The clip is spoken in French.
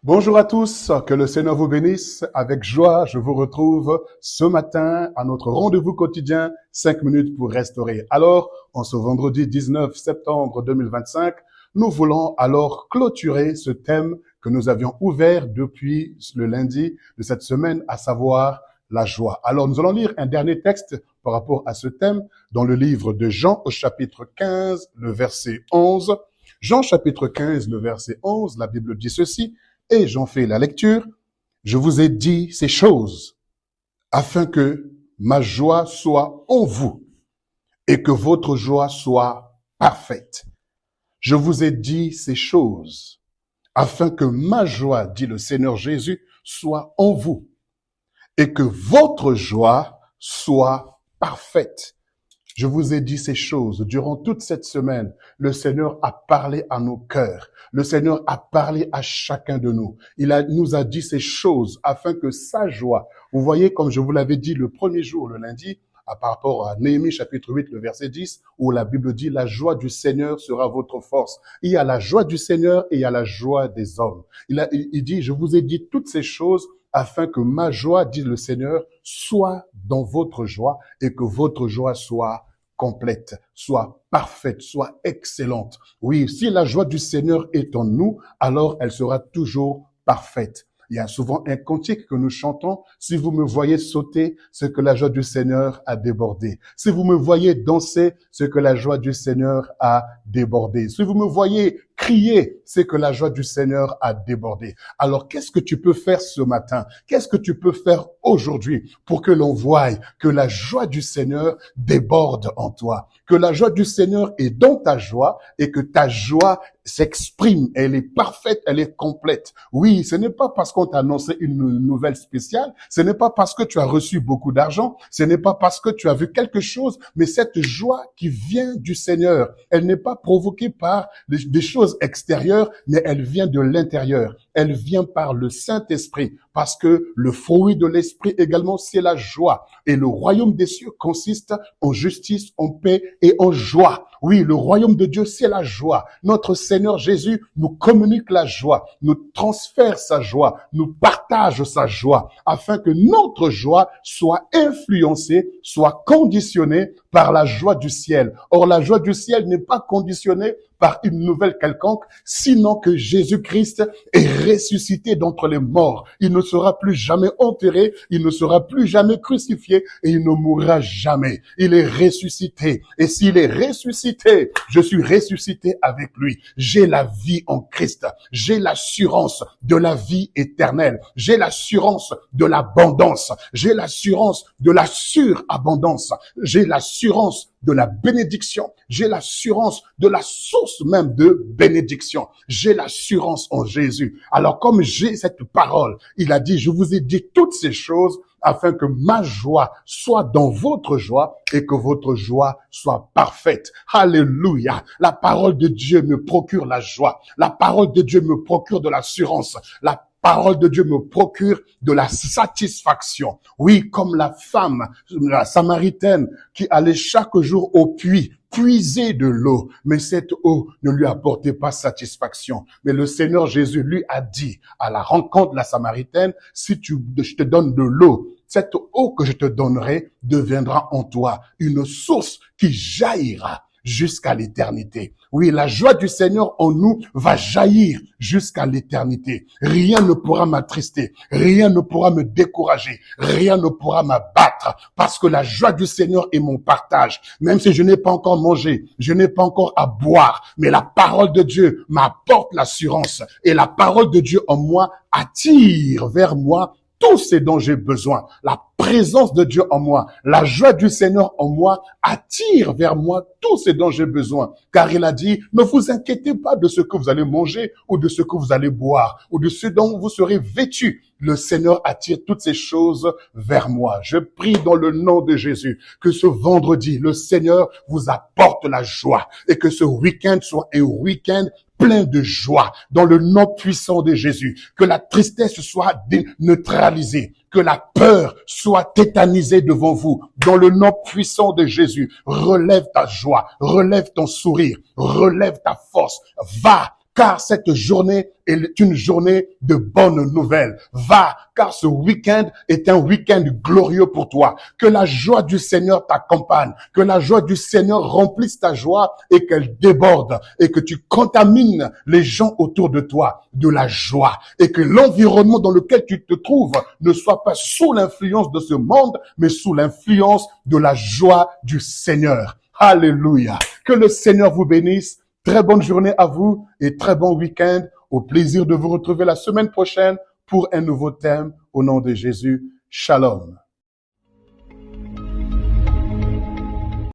Bonjour à tous, que le Seigneur vous bénisse. Avec joie, je vous retrouve ce matin à notre rendez-vous quotidien, 5 minutes pour restaurer. Alors, en ce vendredi 19 septembre 2025, nous voulons alors clôturer ce thème que nous avions ouvert depuis le lundi de cette semaine, à savoir la joie. Alors, nous allons lire un dernier texte par rapport à ce thème dans le livre de Jean au chapitre 15, le verset 11. Jean chapitre 15, le verset 11, la Bible dit ceci. Et j'en fais la lecture. Je vous ai dit ces choses afin que ma joie soit en vous et que votre joie soit parfaite. Je vous ai dit ces choses afin que ma joie, dit le Seigneur Jésus, soit en vous et que votre joie soit parfaite. Je vous ai dit ces choses. Durant toute cette semaine, le Seigneur a parlé à nos cœurs. Le Seigneur a parlé à chacun de nous. Nous a dit ces choses afin que sa joie, vous voyez, comme je vous l'avais dit le premier jour, le lundi, par rapport à Néhémie chapitre 8, le verset 10, où la Bible dit, la joie du Seigneur sera votre force. Il y a la joie du Seigneur et il y a la joie des hommes. Il dit, je vous ai dit toutes ces choses afin que ma joie, dit le Seigneur, soit dans votre joie et que votre joie soit complète, soit parfaite, soit excellente. Oui, si la joie du Seigneur est en nous, alors elle sera toujours parfaite. Il y a souvent un cantique que nous chantons. Si vous me voyez sauter, c'est que la joie du Seigneur a débordé. Si vous me voyez danser, c'est que la joie du Seigneur a débordé. Si vous me voyez crier, c'est que la joie du Seigneur a débordé. Alors, qu'est-ce que tu peux faire ce matin? Qu'est-ce que tu peux faire aujourd'hui pour que l'on voie que la joie du Seigneur déborde en toi? Que la joie du Seigneur est dans ta joie et que ta joie s'exprime. Elle est parfaite, elle est complète. Oui, ce n'est pas parce qu'on t'a annoncé une nouvelle spéciale, ce n'est pas parce que tu as reçu beaucoup d'argent, ce n'est pas parce que tu as vu quelque chose, mais cette joie qui vient du Seigneur, elle n'est pas provoquée par des choses extérieures, mais elle vient de l'intérieur. Elle vient par le Saint-Esprit, parce que le fruit de l'Esprit également, c'est la joie. Et le royaume des cieux consiste en justice, en paix et en joie. Oui, le royaume de Dieu, c'est la joie. Notre Seigneur Jésus nous communique la joie, nous transfère sa joie, nous partage sa joie, afin que notre joie soit influencée, soit conditionnée par la joie du ciel. Or, la joie du ciel n'est pas conditionnée par une nouvelle quelconque, sinon que Jésus-Christ est ressuscité d'entre les morts. Il ne sera plus jamais enterré, il ne sera plus jamais crucifié et il ne mourra jamais. Il est ressuscité. Et s'il est ressuscité, je suis ressuscité avec lui. J'ai la vie en Christ. J'ai l'assurance de la vie éternelle. J'ai l'assurance de l'abondance. J'ai l'assurance de la surabondance. J'ai l'assurance de la bénédiction. J'ai l'assurance de la source même de bénédiction. J'ai l'assurance en Jésus. Alors comme j'ai cette parole, il a dit, je vous ai dit toutes ces choses afin que ma joie soit dans votre joie et que votre joie soit parfaite. Alléluia. La parole de Dieu me procure la joie. La parole de Dieu me procure de l'assurance. La parole de Dieu me procure de la satisfaction. Oui, comme la femme, la Samaritaine, qui allait chaque jour au puits, puiser de l'eau, mais cette eau ne lui apportait pas satisfaction. Mais le Seigneur Jésus lui a dit à la rencontre de la Samaritaine, si je te donne de l'eau, cette eau que je te donnerai deviendra en toi une source qui jaillira jusqu'à l'éternité. Oui, la joie du Seigneur en nous va jaillir jusqu'à l'éternité. Rien ne pourra m'attrister, rien ne pourra me décourager, rien ne pourra m'abattre, parce que la joie du Seigneur est mon partage. Même si je n'ai pas encore mangé, je n'ai pas encore à boire, mais la parole de Dieu m'apporte l'assurance, et la parole de Dieu en moi attire vers moi tout ce dont j'ai besoin. La présence de Dieu en moi, la joie du Seigneur en moi attire vers moi tout ce dont j'ai besoin. Car il a dit, ne vous inquiétez pas de ce que vous allez manger ou de ce que vous allez boire ou de ce dont vous serez vêtus. Le Seigneur attire toutes ces choses vers moi. Je prie dans le nom de Jésus que ce vendredi, le Seigneur vous apporte la joie et que ce week-end soit un week-end plein de joie dans le nom puissant de Jésus. Que la tristesse soit neutralisée, que la peur soit tétanisée devant vous dans le nom puissant de Jésus. Relève ta joie, relève ton sourire, relève ta force. Va, car cette journée est une journée de bonnes nouvelles. Va, car ce week-end est un week-end glorieux pour toi. Que la joie du Seigneur t'accompagne, que la joie du Seigneur remplisse ta joie et qu'elle déborde et que tu contamines les gens autour de toi de la joie et que l'environnement dans lequel tu te trouves ne soit pas sous l'influence de ce monde, mais sous l'influence de la joie du Seigneur. Alléluia. Que le Seigneur vous bénisse. Très bonne journée à vous et très bon week-end. Au plaisir de vous retrouver la semaine prochaine pour un nouveau thème. Au nom de Jésus, Shalom.